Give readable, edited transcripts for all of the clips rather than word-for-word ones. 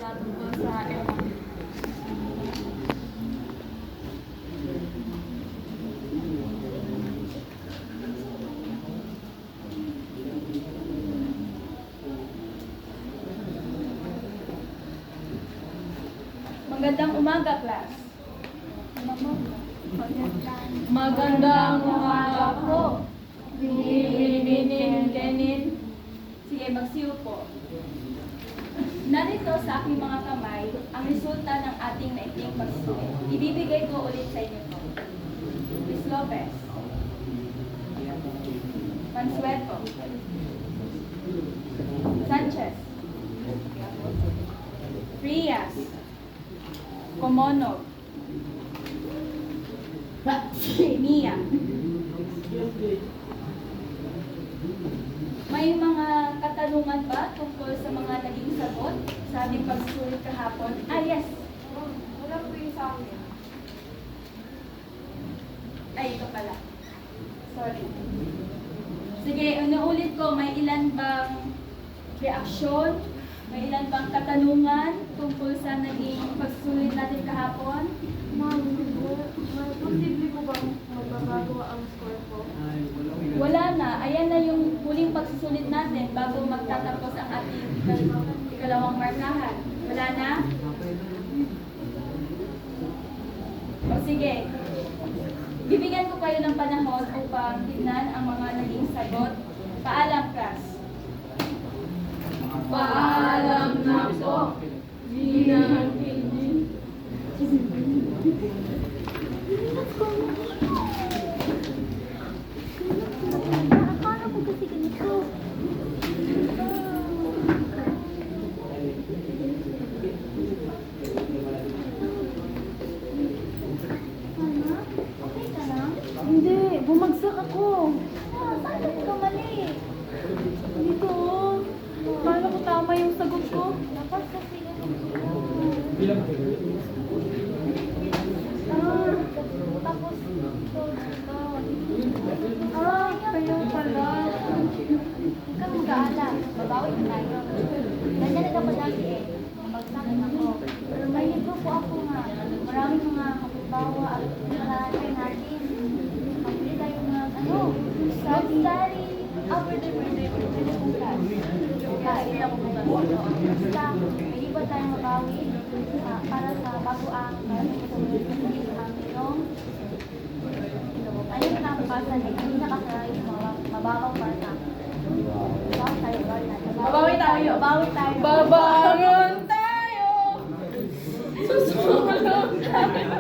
nila tungkol sa ewan. Magandang umaga, class. Magandang umaga po. Lenin. Sige, magsiyo po. Narito sa aking mga kamay ang resulta ng ating naikling pagsusulit. Ibibigay ko ulit sa inyo po. Miss Lopez, Mansueto, Sanchez, Frias, Comono, Mia. May mga katanungan ba tungkol sa mga naging sagot sa ating pagsusulit kahapon? Yes. Wala po yung sa akin. Ay, ito pala. Sorry. Sige, ulit ko, may ilan bang reaksyon? May ilan bang katanungan tungkol sa naging pagsusulit natin kahapon? Ma'am, posible po bang magbabago ang score ko? Wala na. Ayan na yung huling pagsusulit natin bago magtatapos ang ating ikalawang markahan. Wala na? O sige. Bibigyan ko kayo ng panahon upang tignan ang mga naging sagot. Paalam, class. Paalam na po. Ginang akala ko kasi ganito. Okay ka lang? Hindi, bumagsak ako. Saan ka mali? Dito, paano ko tama yung sagot ko? Dapat kasi tapos kaya pala. Huwag kang mag-aalala. Babawi na tayo. Ganyan na dapat lagi eh. Bagsakin ako. Pero may libro po ako nga. Maraming mga kapitbawa at nakalagay natin. Kapili tayo ng study. Pwede pong class. Kasi lang po ba? Basta, may iba tayong mabawi para sa baguang para sa kasunod ang inyong ayun na ang basa na hindi nakasarali sa mga mababang basa. Babawi tayo. Babangon tayo. Susunod tayo.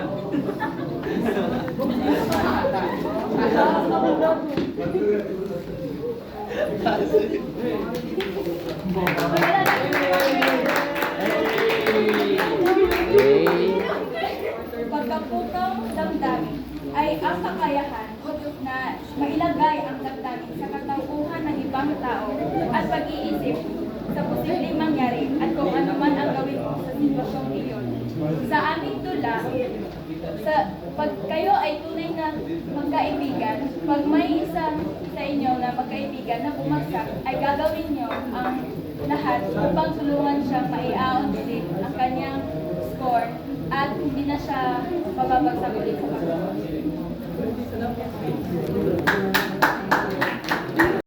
Pagkapukaw damdamin ay ang kakayahan na mailagay ang damdamin sa katauhan ng ibang tao at pag-iisip sa posibleng mangyari at kung ano man ang gawin mo sa sitwasyong iyon. Sa aming tula, pag kayo ay tunay na magkaibigan, pag may isa sa inyo na magkaibigan na bumagsak, ay gagawin nyo ang lahat upang tulungan siyang maiaon ulit ang kanyang score at hindi na siya mababagsak ulit sa pagkakas.